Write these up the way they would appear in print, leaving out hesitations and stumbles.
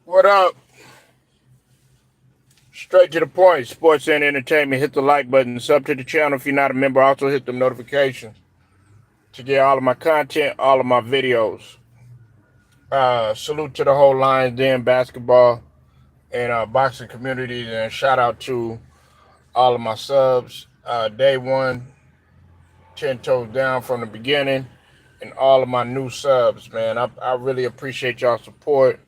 What up? Straight to the point. Sports and entertainment. Hit the like button. Sub to the channel if you're not a member. Also hit the notifications to get all of my content, all of my videos. Salute to the whole Lions Den basketball and boxing communities, and shout out to all of my subs. Day one, 10 toes down from the beginning, and all of my new subs, man. I really appreciate y'all support.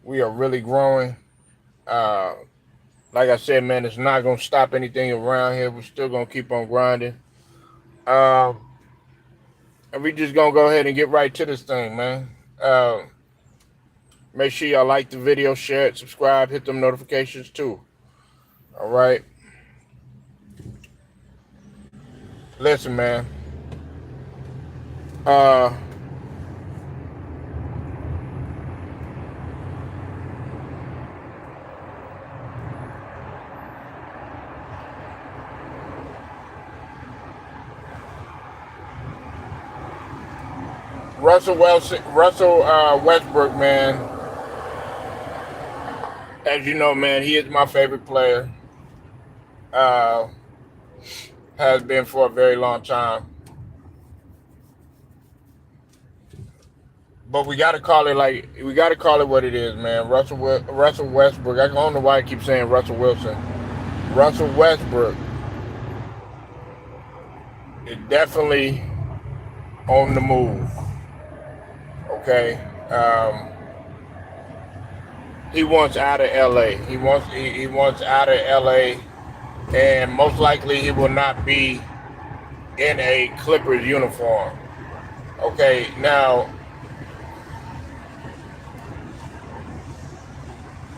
We are really growing. Like I said, man, it's not going to stop anything around here. We're still going to keep on grinding. And we just going to go ahead and get right to this thing, man. Make sure y'all like the video, share it, subscribe, hit them notifications too. All right. Listen, man. Russell Westbrook, man. As you know, man, he is my favorite player. Has been for a very long time. But we got to call it what it is, man. Russell Westbrook. I don't know why I keep saying Russell Wilson. Russell Westbrook is definitely on the move. Okay. He wants out of LA. He wants out of LA, and most likely he will not be in a Clippers uniform. Okay, now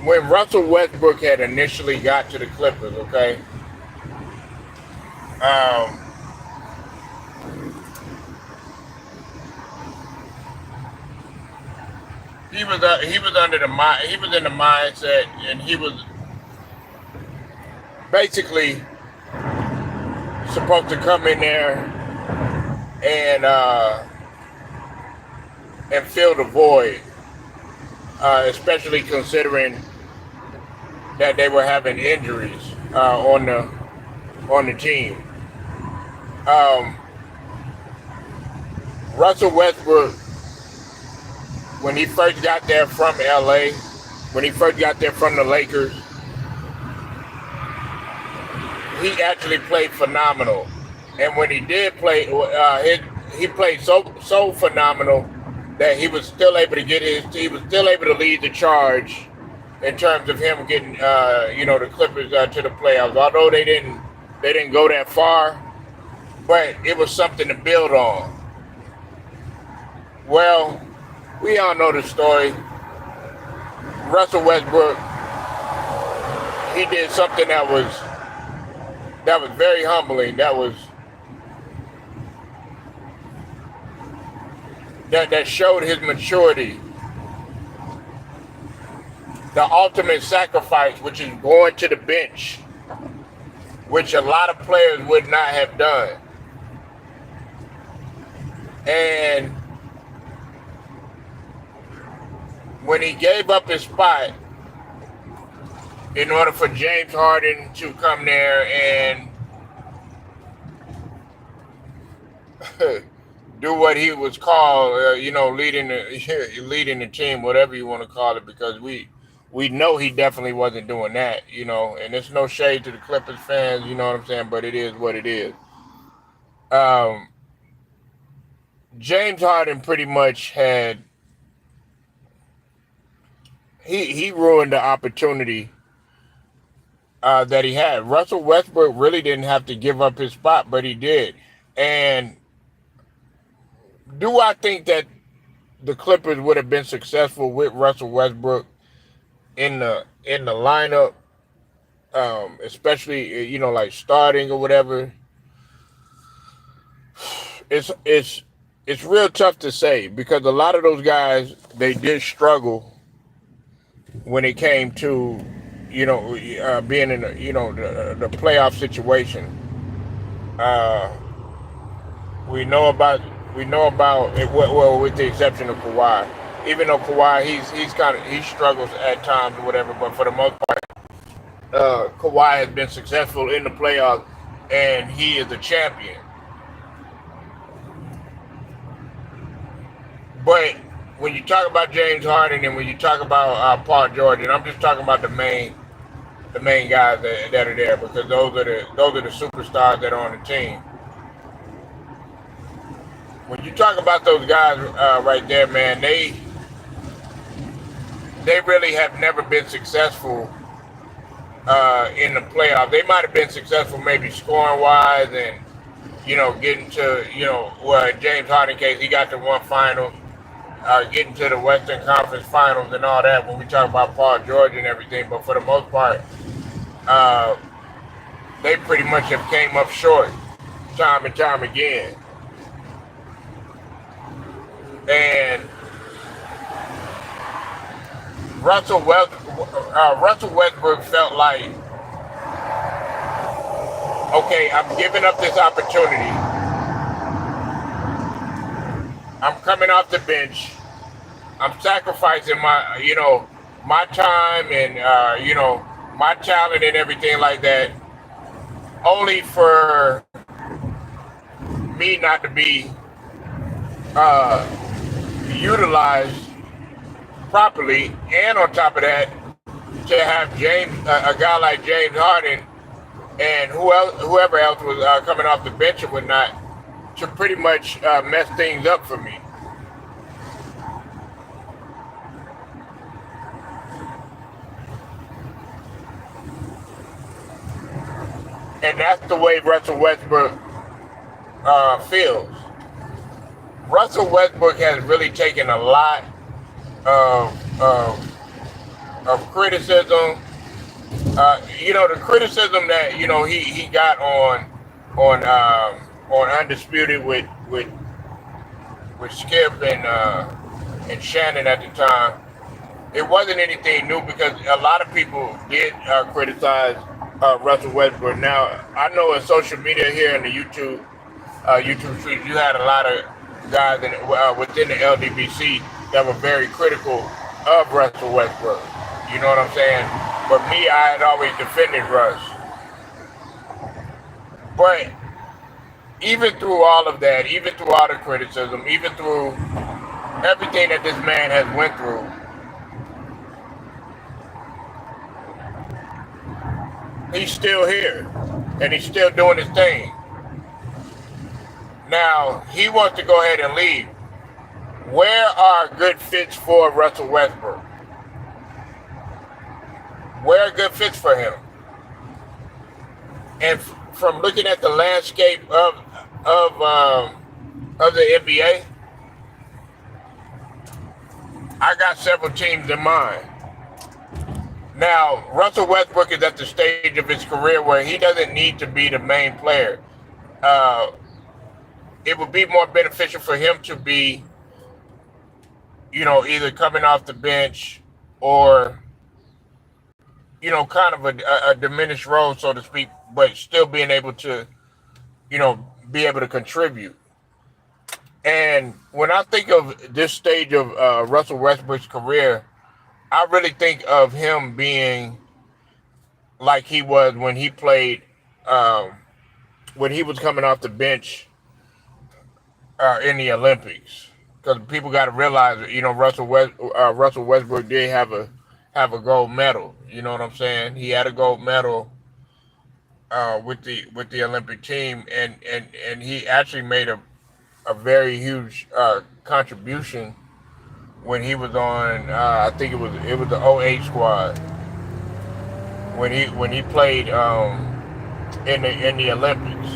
when Russell Westbrook had initially got to the Clippers, okay, he was in the mindset, and he was basically supposed to come in there and fill the void, especially considering that they were having injuries on the team. Russell Westbrook, when he first got there from LA, when he first got there from the Lakers, he actually played phenomenal. And when he did play, he played so phenomenal that he was still able to lead the charge in terms of him getting the Clippers to the playoffs. Although they didn't go that far, but it was something to build on. Well, we all know the story. Russell Westbrook, he did something that was very humbling. That showed his maturity. The ultimate sacrifice, which is going to the bench, which a lot of players would not have done. And when he gave up his spot in order for James Harden to come there and do what he was called, leading the team, whatever you want to call it, because we know he definitely wasn't doing that, and it's no shade to the Clippers fans, you know what I'm saying, but it is what it is. James Harden pretty much had he ruined the opportunity that he had. Russell Westbrook really didn't have to give up his spot, but he did. And do I think that the Clippers would have been successful with Russell Westbrook in the lineup, especially like starting or whatever? It's real tough to say, because a lot of those guys, they did struggle when it came to being in the playoff situation. Uh, we know about it, well, with the exception of Kawhi. Even though Kawhi, he struggles at times or whatever, but for the most part, Kawhi has been successful in the playoffs, and he is a champion. But when you talk about James Harden and when you talk about Paul George, and I'm just talking about the main guys that are there, because those are the superstars that are on the team. When you talk about those guys right there, man, they really have never been successful in the playoffs. They might have been successful maybe scoring wise and getting to well, James Harden case, he got to one final, getting to the Western Conference Finals and all that when we talk about Paul George and everything. But for the most part, they pretty much have came up short time and time again. And Russell Westbrook felt like, okay, I'm giving up this opportunity. I'm coming off the bench. I'm sacrificing my time and my talent and everything like that, only for me not to be utilized properly, and on top of that, to have a guy like James Harden and whoever else was coming off the bench and whatnot, to pretty much mess things up for me. And that's the way Russell Westbrook feels. Russell Westbrook has really taken a lot of criticism. The criticism that he got on Undisputed with Skip and Shannon at the time. It wasn't anything new, because a lot of people did criticize Russell Westbrook. Now, I know in social media here in the YouTube street, you had a lot of guys within the LDBC that were very critical of Russell Westbrook. You know what I'm saying? But me, I had always defended Russ. But even through all of that, even through all the criticism, even through everything that this man has went through, he's still here, and he's still doing his thing. Now, he wants to go ahead and leave. Where are good fits for Russell Westbrook? Where are good fits for him? And from looking at the landscape of the NBA, I got several teams in mind. Now, Russell Westbrook is at the stage of his career where he doesn't need to be the main player. It would be more beneficial for him to be, either coming off the bench or, kind of a diminished role, so to speak, but still being able to, be able to contribute. And when I think of this stage of Russell Westbrook's career, I really think of him being like he was when he played, when he was coming off the bench in the Olympics. Because people got to realize, Russell Westbrook did have a gold medal. You know what I'm saying? He had a gold medal with the Olympic team, and he actually made a very huge contribution when he was on. I think it was the 08 squad when he played in the Olympics.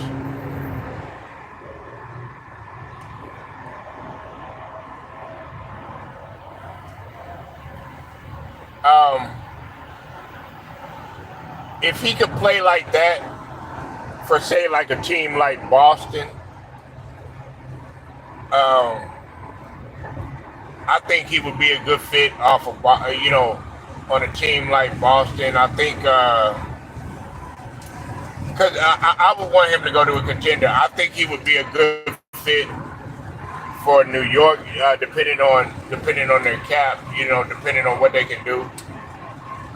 If he could play like that for, say, like a team like Boston, I think he would be a good fit off of, on a team like Boston. I think because I would want him to go to a contender. I think he would be a good fit for New York, depending on their cap, depending on what they can do,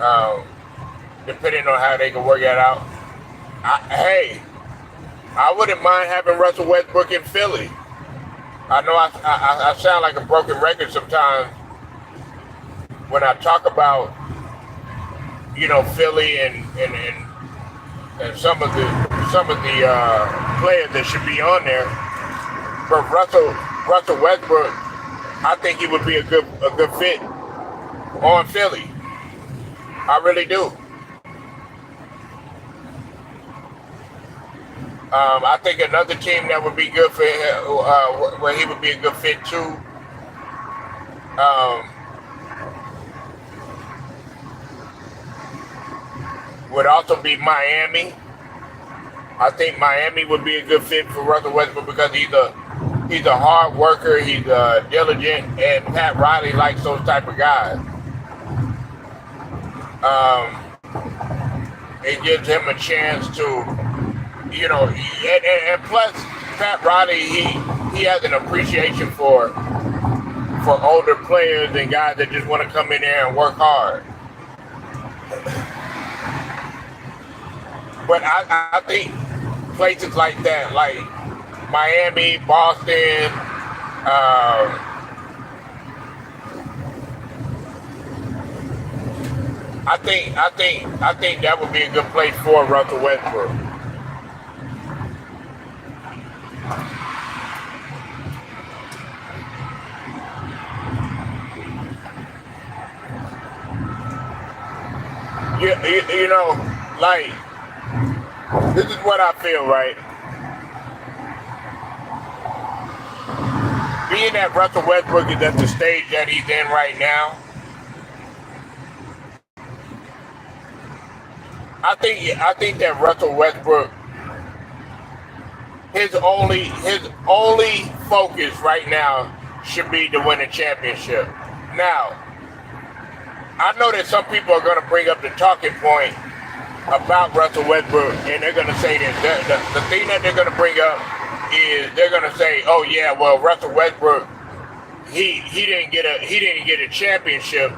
um, depending on how they can work that out. Hey, I wouldn't mind having Russell Westbrook in Philly. I know I sound like a broken record sometimes when I talk about Philly and some of the players that should be on there, but Russell Westbrook, I think he would be a good fit on Philly. I really do. I think another team that would be good for him, where he would be a good fit too. Would also be Miami. I think Miami would be a good fit for Russell Westbrook because he's a hard worker, he's diligent, and Pat Riley likes those type of guys. It gives him a chance to, and plus Pat Riley, he has an appreciation for older players and guys that just want to come in there and work hard. But I think places like that, like Miami, Boston, I think that would be a good place for Russell Westbrook. Like, this is what I feel, right? Being that Russell Westbrook is at the stage that he's in right now, I think that Russell Westbrook, his only focus right now should be to win a championship. Now, I know that some people are going to bring up the talking point about Russell Westbrook, and they're going to say this. The thing that they're going to bring up is they're going to say, "Oh yeah, well Russell Westbrook, he didn't get a championship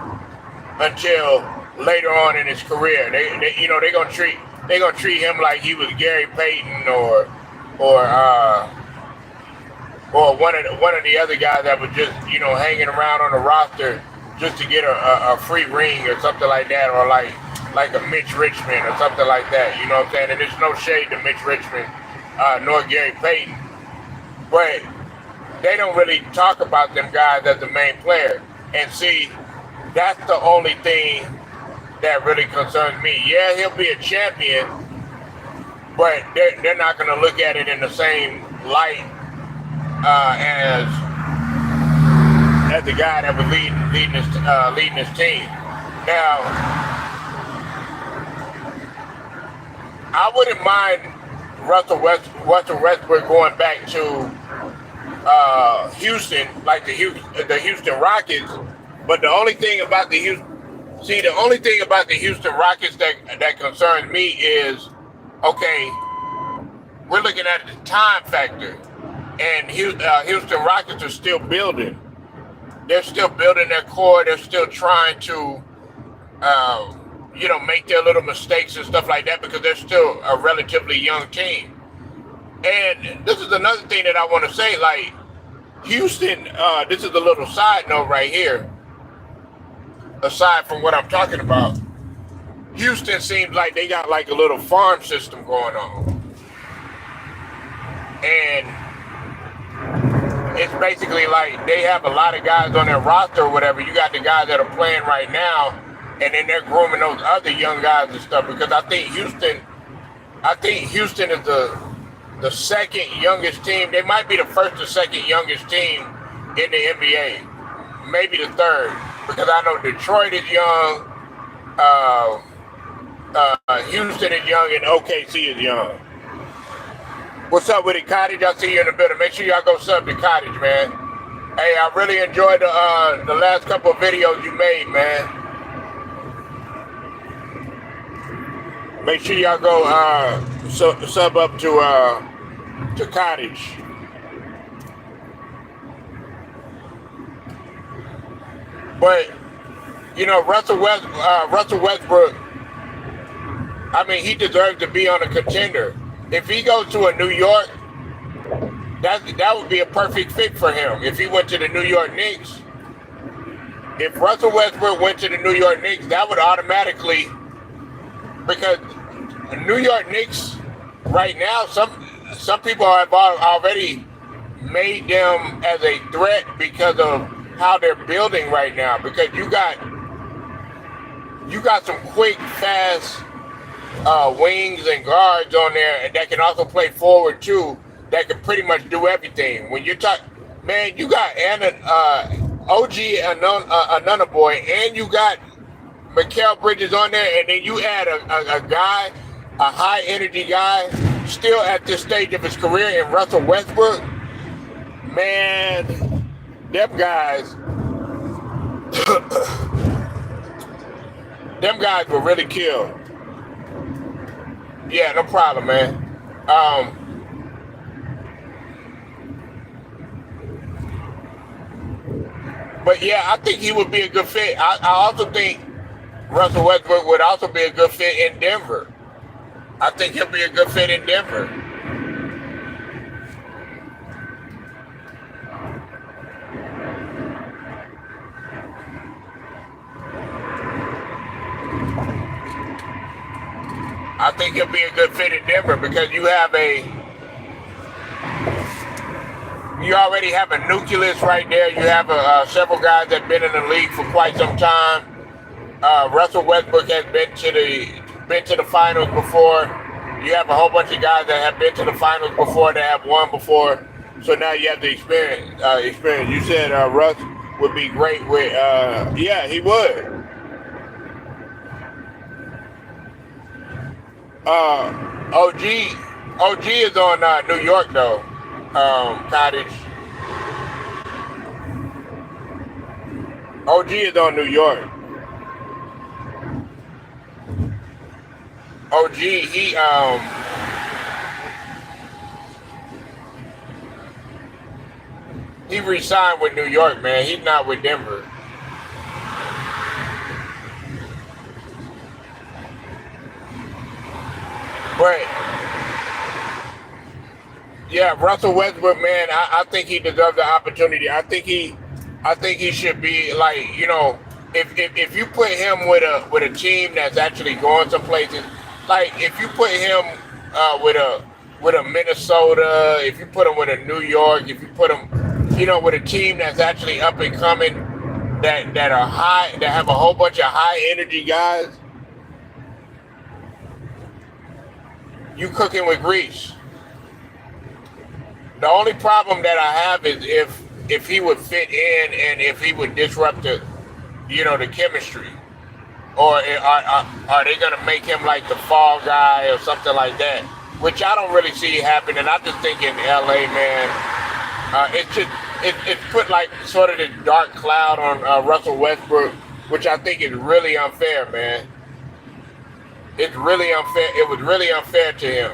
until later on in his career. They're gonna treat him like he was Gary Payton or one of the other guys that was just hanging around on the roster just to get a free ring or something like that, or like a Mitch Richmond or something like that. You know what I'm saying? And there's no shade to Mitch Richmond nor Gary Payton, but they don't really talk about them guys as the main player. And see, that's the only thing that really concerns me. Yeah, he'll be a champion, but they're not going to look at it in the same light as the guy that was leading his team. Now, I wouldn't mind Russell Westbrook going back to Houston, like the Houston Rockets. But the only thing about the Houston Rockets that concerns me is, okay, we're looking at the time factor, and Houston Rockets are still building. They're still building their core. They're still trying to, make their little mistakes and stuff like that because they're still a relatively young team. And this is another thing that I want to say, like, Houston, this is a little side note right here. Aside from what I'm talking about, Houston seems like they got like a little farm system going on. And it's basically like they have a lot of guys on their roster or whatever. You got the guys that are playing right now, and then they're grooming those other young guys and stuff, because I think Houston is the second youngest team. They might be the first or second youngest team in the NBA. Maybe the third, because I know Detroit is young, Houston is young, and OKC is young. What's up with it, Cottage? I see you in the building. Make sure y'all go sub to Cottage, man. Hey, I really enjoyed the last couple of videos you made, man. Make sure y'all go sub up to Cottage. But you know, Russell Westbrook. I mean, he deserves to be on a contender. If he goes to a New York, that would be a perfect fit for him. If he went to the New York Knicks, if Russell Westbrook went to the New York Knicks, that would automatically, because the New York Knicks right now, some people have already made them as a threat because of how they're building right now. Because you got some quick, fast wings and guards on there that can also play forward too. That can pretty much do everything. When you talk, man, you got OG Anana Boy, and you got Mikal Bridges on there, and then you add a guy, a high energy guy, still at this stage of his career in Russell Westbrook. Man, them guys, them guys will really kill. Yeah, no problem, man. But yeah, I think he would be a good fit. I also think Russell Westbrook would also be a good fit in Denver. I think he'll be a good fit in Denver. I think he'll be a good fit in Denver because you already have a nucleus right there. You have several guys that have been in the league for quite some time. Russell Westbrook has been to the finals before. You have a whole bunch of guys that have been to the finals before, that have won before. So now you have the experience. You said Russ would be great with. Yeah, he would. OG is on New York though. Cottage. OG is on New York. OG, he re-signed with New York, man. He's not with Denver. But yeah, Russell Westbrook, man, I think he deserves the opportunity. I think he should be like, you know, if you put him with a team that's actually going some places, like if you put him with a Minnesota, if you put him with a New York, if you put him, you know, with a team that's actually up and coming, that are high, that have a whole bunch of high energy guys, you cooking with grease. The only problem that I have is if he would fit in and if he would disrupt the chemistry, or are they gonna make him like the fall guy or something like that? Which I don't really see happening. I just think in LA, man, it's put like sort of this dark cloud on Russell Westbrook, which I think is really unfair, man. It's really unfair. It was really unfair to him.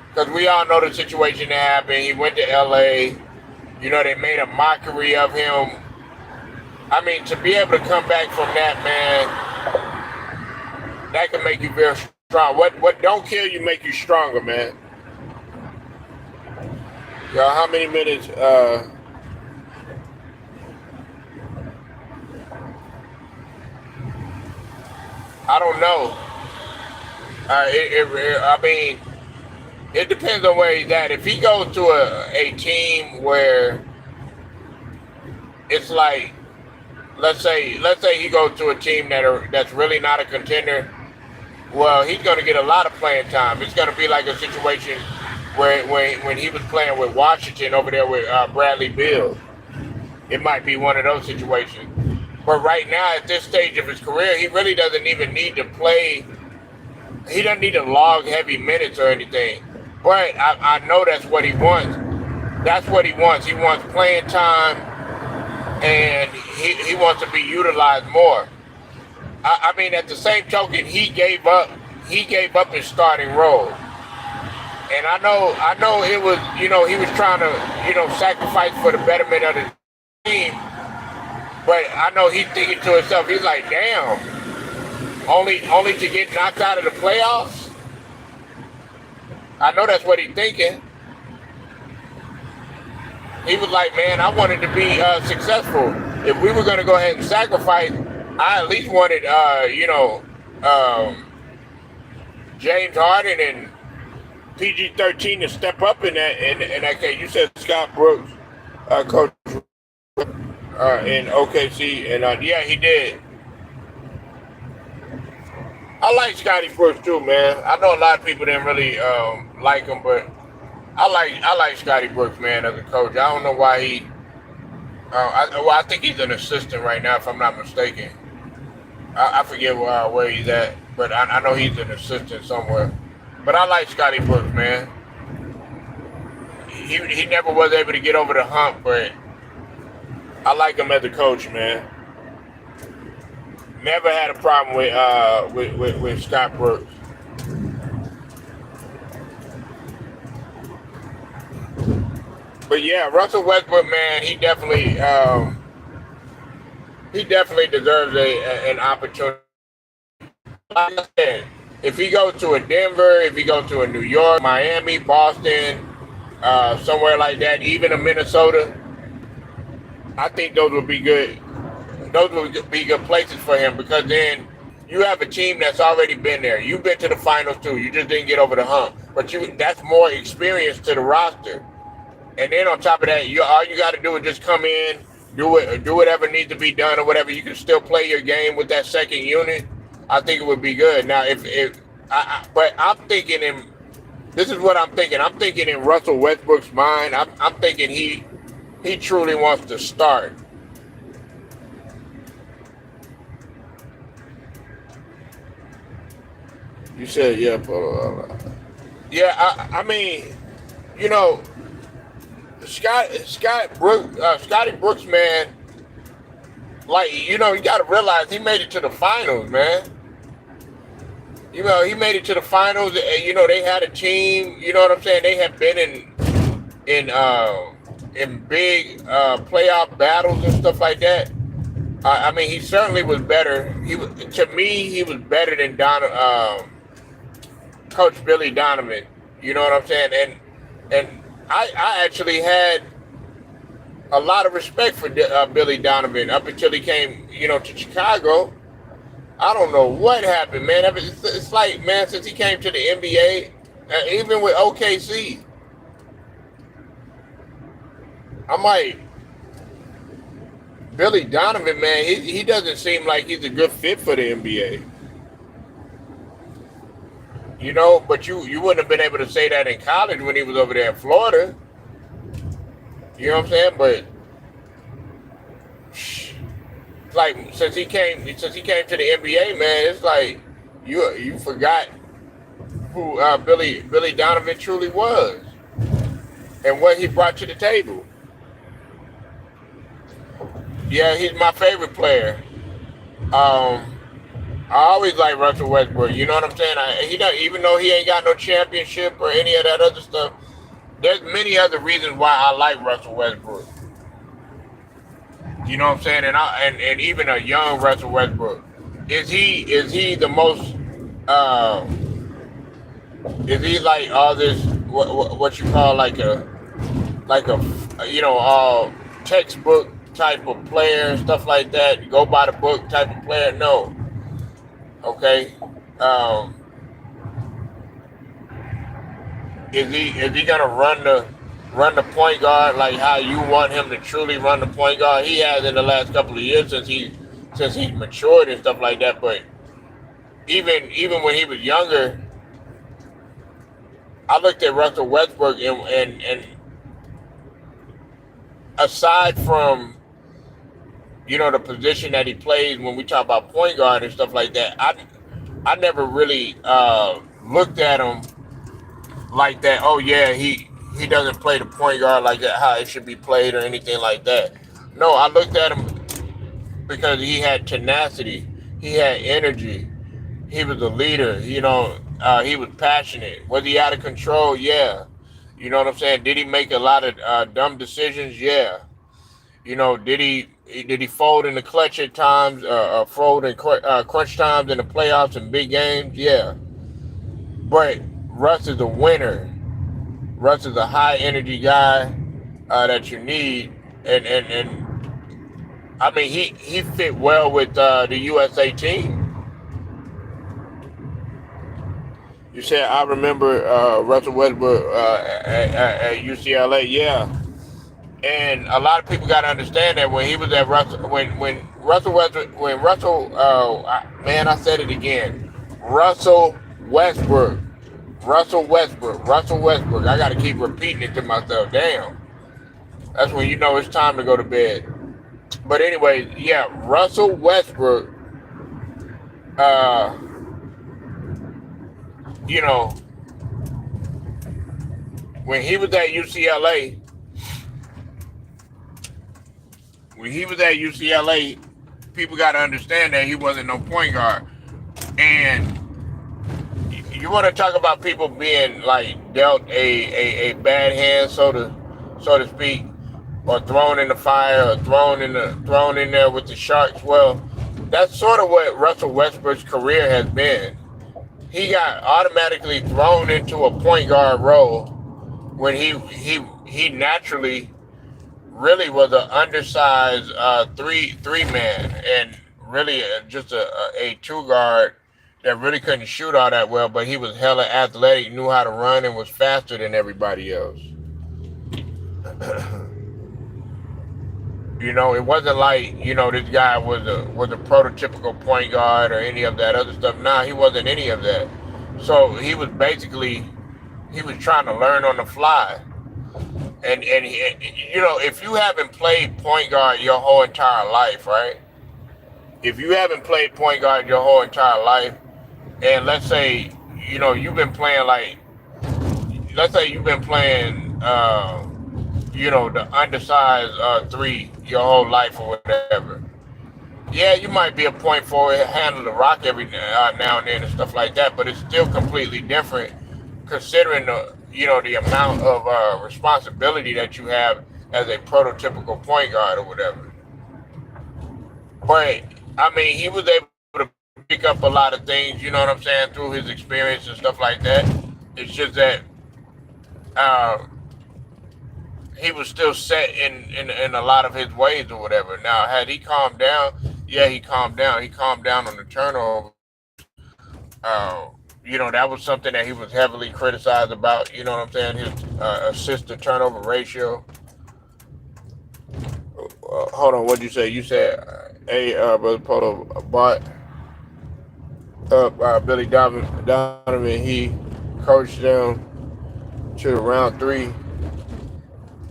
Because we all know the situation that happened. He went to LA. You know, they made a mockery of him. I mean, to be able to come back from that, man, that can make you very strong. What don't kill you make you stronger, man. Y'all, how many minutes? I don't know. I mean, it depends on where he's at. If he goes to a team where it's like, let's say he goes to a team that's really not a contender, well, he's going to get a lot of playing time. It's going to be like a situation where when he was playing with Washington over there with Bradley Beal. It might be one of those situations. But right now, at this stage of his career, he really doesn't even need to play. He doesn't need to log heavy minutes or anything. But I know that's what he wants. That's what he wants. He wants playing time, and he wants to be utilized more. I mean, at the same token, he gave up. He gave up his starting role, and I know it was, he was trying to, sacrifice for the betterment of the team. But I know he's thinking to himself, he's like, damn, only to get knocked out of the playoffs. I know that's what he's thinking. He was like, man, I wanted to be successful. If we were going to go ahead and sacrifice, I at least wanted, James Harden and PG-13 to step up in that case. You said Scott Brooks, coach in OKC, and yeah, he did. I like Scotty Brooks too, man. I know a lot of people didn't really like him, but I like Scotty Brooks, man, as a coach. I don't know why he. I think he's an assistant right now, if I'm not mistaken. I forget where he's at, but I know he's an assistant somewhere. But I like Scotty Brooks, man. He never was able to get over the hump, but I like him as a coach, man. Never had a problem with Scott Brooks. But yeah, Russell Westbrook, man, he definitely deserves an opportunity. Like I said, if he goes to a Denver, if he goes to a New York, Miami, Boston, somewhere like that, even a Minnesota, I think those would be good. Those would be good places for him, because then you have a team that's already been there. You've been to the finals too. You just didn't get over the hump, but that's more experience to the roster. And then on top of that, all you got to do is just come in, do whatever needs to be done or whatever. You can still play your game with that second unit. I think it would be good. Now, but I'm thinking this is what I'm thinking. I'm thinking in Russell Westbrook's mind. I'm thinking he truly wants to start. You said, yeah, yeah. I mean, Scotty Brooks, man. Like, you got to realize he made it to the finals, man. He made it to the finals, and they had a team. You know what I'm saying? They have been in big playoff battles and stuff like that. I mean, he certainly was better. To me, he was better than Coach Billy Donovan. You know what I'm saying? And I actually had a lot of respect for Billy Donovan up until he came, to Chicago. I don't know what happened, man. It's like, man, since he came to the NBA, even with OKC, I'm like, Billy Donovan, man, he doesn't seem like he's a good fit for the NBA. But you wouldn't have been able to say that in college when he was over there in Florida. You know what I'm saying? But like since he came to the NBA, man, it's like you forgot who Billy Donovan truly was and what he brought to the table. Yeah, he's my favorite player. I always like Russell Westbrook. You know what I'm saying? Even though he ain't got no championship or any of that other stuff, there's many other reasons why I like Russell Westbrook. You know what I'm saying? And even a young Russell Westbrook, is he the most? Is he like all this what you call like a textbook type of player and stuff like that? Go by the book type of player? No. Okay. Is he gonna run the point guard like how you want him to truly run the point guard? He has in the last couple of years since he's matured and stuff like that. But even when he was younger, I looked at Russell Westbrook and aside from the position that he plays when we talk about point guard and stuff like that, I never really looked at him like that. Oh yeah, he doesn't play the point guard like that, how it should be played or anything like that. No, I looked at him because he had tenacity. He had energy. He was a leader. He was passionate. Was he out of control? Yeah. You know what I'm saying? Did he make a lot of dumb decisions? Yeah. Did he fold in the clutch at times? Fold in crunch times in the playoffs and big games? Yeah. But Russ is a winner. Russ is a high energy guy that you need, and I mean he fit well with the USA team. You said I remember Russell Westbrook at UCLA. Yeah, and a lot of people got to understand that when he was at Russell, when Russell Westbrook, when Russell, man, I said it again, Russell Westbrook, Russell Westbrook, Russell Westbrook. I got to keep repeating it to myself. Damn, that's when you know it's time to go to bed. But anyway, yeah, Russell Westbrook. Uh, you know, when he was at UCLA, when he was at UCLA, people got to understand that he wasn't no point guard. And you want to talk about people being like dealt a bad hand, so to speak, or thrown in the fire, or thrown in there with the sharks. Well, that's sort of what Russell Westbrook's career has been. He got automatically thrown into a point guard role when he naturally really was an undersized three man, and really just a two guard that really couldn't shoot all that well, but he was hella athletic, knew how to run, and was faster than everybody else. It wasn't like this guy was a prototypical point guard or any of that other stuff. Nah, he wasn't any of that. So he was trying to learn on the fly. And if you haven't played point guard your whole entire life, right? If you haven't played point guard your whole entire life, and let's say you've been playing the undersized three your whole life or whatever. Yeah, you might be a point forward, handle the rock every now and then and stuff like that, but it's still completely different considering the amount of responsibility that you have as a prototypical point guard or whatever. But I mean, he was able to pick up a lot of things, you know what I'm saying, through his experience and stuff like that. It's just that uh, he was still set in a lot of his ways or whatever. Now, had he calmed down, yeah, he calmed down. He calmed down on the turnover. That was something that he was heavily criticized about. You know what I'm saying? His assist to turnover ratio. Hold on, what'd you say? You said, hey, Brother Poto, bought up Billy Donovan. He coached them to round three.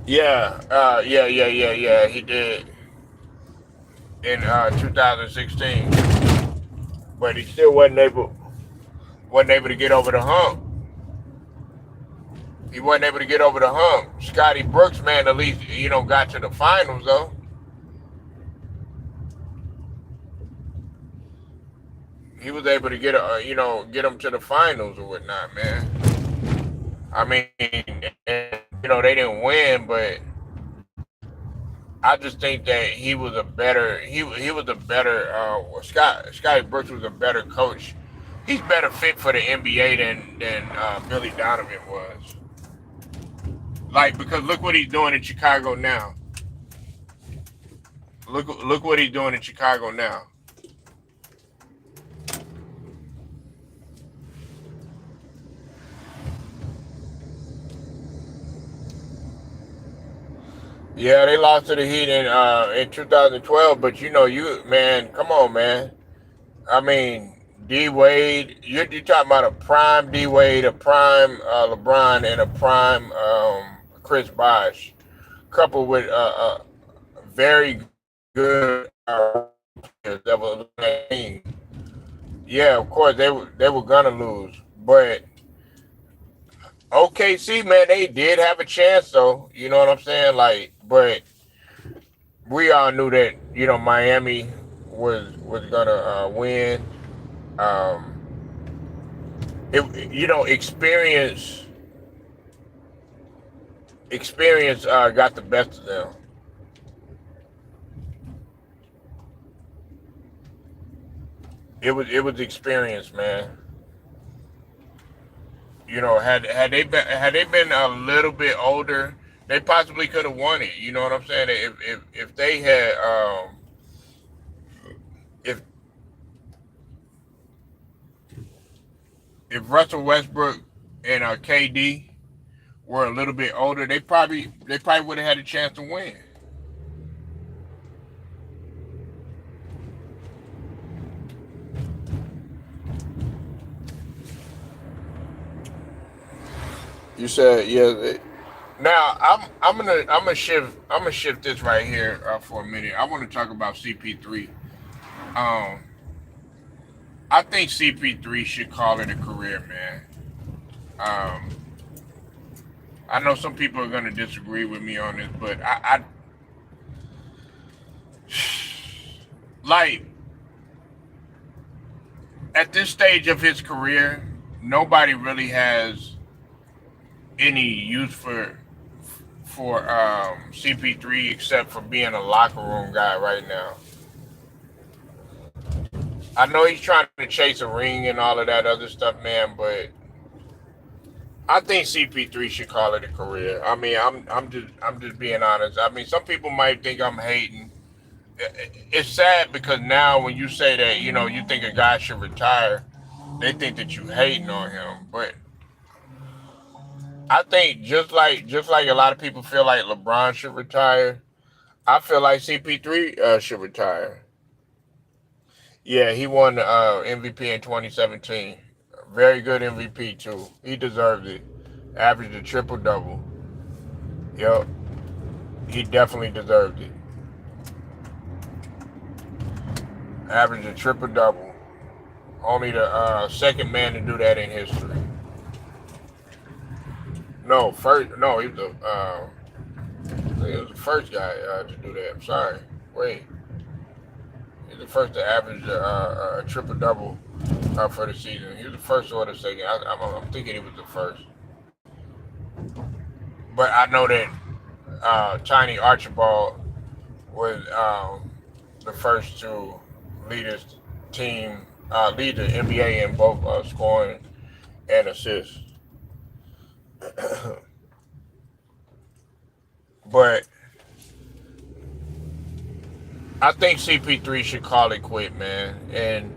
Yeah, he did in 2016, but he still wasn't able to get over the hump. He wasn't able to get over the hump. Scotty Brooks, man, at least got to the finals though. He was able to get him to the finals or whatnot, man. I mean, they didn't win, but I just think that he was a better Scotty Brooks was a better coach. He's better fit for the NBA than Billy Donovan was. Like, because look what he's doing in Chicago now. Look what he's doing in Chicago now. Yeah, they lost to the Heat in 2012, but man, come on, man. I mean, D Wade, you're talking about a prime D Wade, a prime LeBron, and a prime Chris Bosh, coupled with very good players that was playing. Yeah, of course they were gonna lose, but OKC, man, they did have a chance though. You know what I'm saying? Like, but we all knew that Miami was gonna win. Um, experience got the best of them. It was experience, man. Had they been a little bit older, they possibly could have won it. You know what I'm saying? If they had if if Russell Westbrook and KD were a little bit older, they probably would have had a chance to win. You said yeah. Now I'm gonna shift this right here for a minute. I want to talk about CP3. Um, I think CP3 should call it a career, man. Um, I know some people are gonna disagree with me on this, but I like at this stage of his career, nobody really has any use for CP3 except for being a locker room guy right now. I know he's trying to chase a ring and all of that other stuff, man, but I think CP3 should call it a career. I mean, I'm just being honest. I mean, some people might think I'm hating. It's sad because now when you say that, you think a guy should retire, they think that you hating on him. But I think just like a lot of people feel like LeBron should retire, I feel like CP3 should retire. Yeah, he won the MVP in 2017. Very good MVP too. He deserved it. Averaged a triple double. Yep, he definitely deserved it. Averaged a triple double. Only the second man to do that in history. No, first. No, he was the first guy to do that. I'm sorry. Wait, he's the first to average a triple double for the season. He was the first or the second. I'm thinking he was the first. But I know that Tiny Archibald was the first to lead his team, lead the NBA in both scoring and assists. But I think CP3 should call it quit, man. And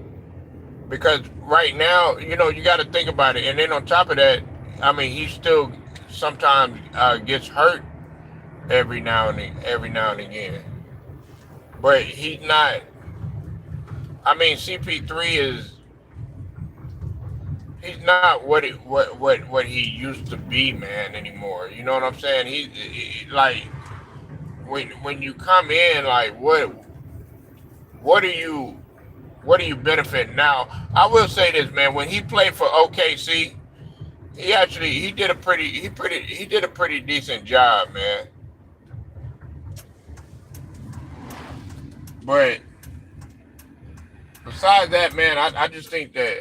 because right now, you got to think about it. And then on top of that, I mean, he still sometimes gets hurt every now and again. But he's not. I mean, CP3 he's not what he used to be, man, anymore. You know what I'm saying? Like when you come in, like what are you what do you benefit now? I will say this, man. When he played for OKC, he did a pretty decent job, man. But besides that, man, I just think that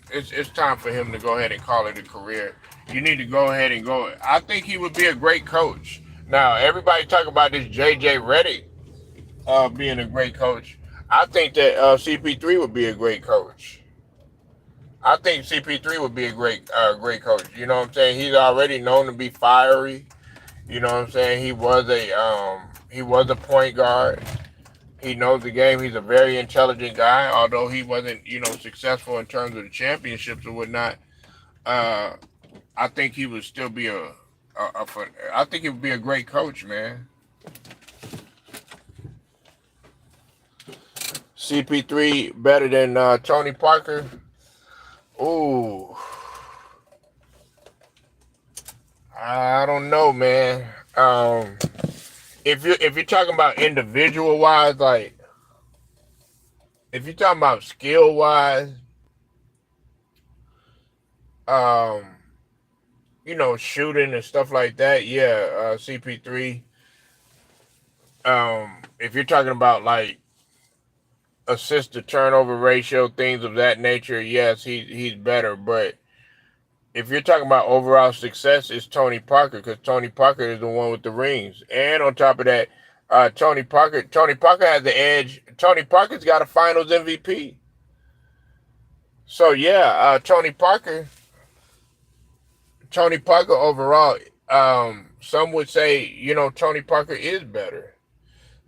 it's time for him to go ahead and call it a career. You need to go ahead and go. I think he would be a great coach. Now, everybody talk about this JJ Redick being a great coach. I think that CP3 would be a great coach. I think CP3 would be a great coach. You know what I'm saying? He's already known to be fiery. You know what I'm saying? He was a point guard. He knows the game. He's a very intelligent guy. Although he wasn't, successful in terms of the championships or whatnot, uh, I think he would still be I think he would be a great coach, man. CP3 better than Tony Parker. Ooh, I don't know, man. If you're talking about individual wise, like if you're talking about skill wise, um, shooting and stuff like that, yeah, CP3. If you're talking about like assist to turnover ratio, things of that nature, yes, he's better. But if you're talking about overall success, it's Tony Parker, because Tony Parker is the one with the rings. And on top of that, Tony Parker has the edge. Tony Parker's got a Finals MVP. So yeah, Tony Parker overall, some would say, Tony Parker is better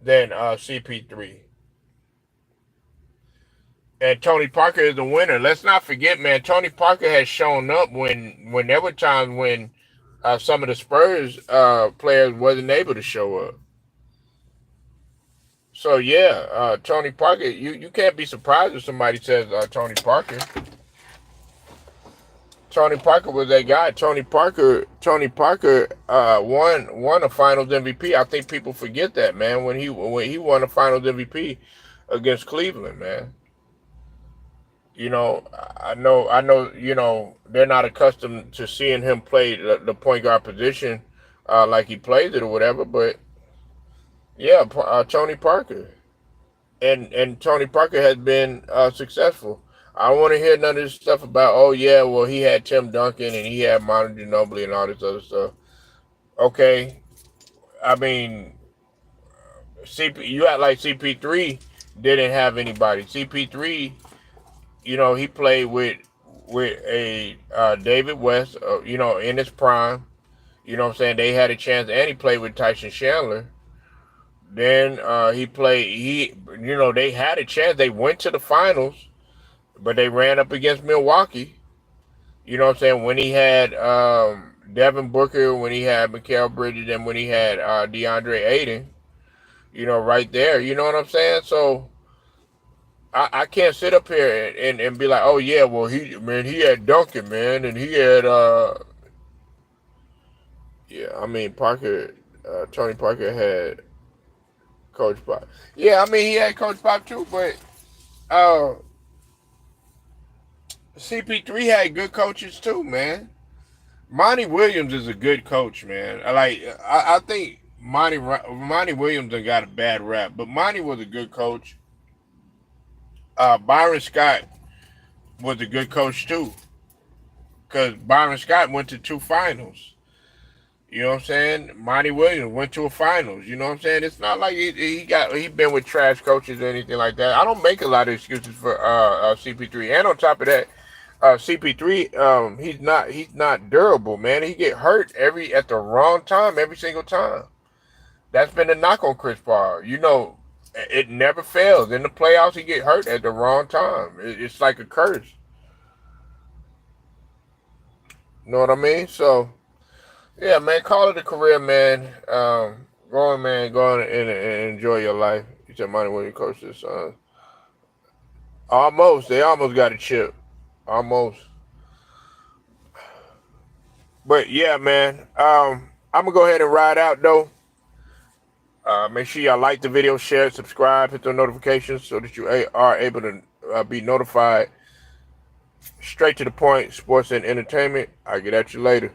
than CP3. And Tony Parker is the winner. Let's not forget, man, Tony Parker has shown up when there were times when some of the Spurs players wasn't able to show up. So yeah, Tony Parker, you can't be surprised if somebody says Tony Parker. Tony Parker was that guy. Tony Parker won a Finals MVP. I think people forget that, man, when he won a Finals MVP against Cleveland, man. I know, they're not accustomed to seeing him play the point guard position like he plays it or whatever, but yeah, Tony Parker. And Tony Parker has been successful. I don't want to hear none of this stuff about, oh yeah, well, he had Tim Duncan and he had Manu Ginobili and all this other stuff. Okay, I mean, you act like CP3 didn't have anybody. CP3, he played with a David West, in his prime. You know what I'm saying? They had a chance, and he played with Tyson Chandler. Then they had a chance. They went to the finals, but they ran up against Milwaukee. You know what I'm saying? When he had Devin Booker, when he had Mikal Bridges, and when he had DeAndre Ayton, right there. You know what I'm saying? So I can't sit up here and be like, oh yeah, well he had Duncan, man, and he had Tony Parker had Coach Pop. Yeah, I mean he had Coach Pop too, but CP3 had good coaches too, man. Monty Williams is a good coach, man. I think Monty Williams done got a bad rap, but Monty was a good coach. Byron Scott was a good coach too, because Byron Scott went to 2 finals. You know what I'm saying? Monty Williams went to a finals. You know what I'm saying? It's not like he been with trash coaches or anything like that. I don't make a lot of excuses for CP3. And on top of that, CP3, he's not durable, man. He get hurt at the wrong time every single time. That's been the knock on Chris Paul. It never fails. In the playoffs, he get hurt at the wrong time. It's like a curse. You know what I mean? So, yeah, man, call it a career, man. Go on and enjoy your life. You said Monty Williams coached his sons. They almost got a chip. Almost. But yeah, man. I'm gonna go ahead and ride out though. Make sure y'all like the video, share, subscribe, hit the notifications so that you are able to be notified. Straight to the point, sports and entertainment. I'll get at you later.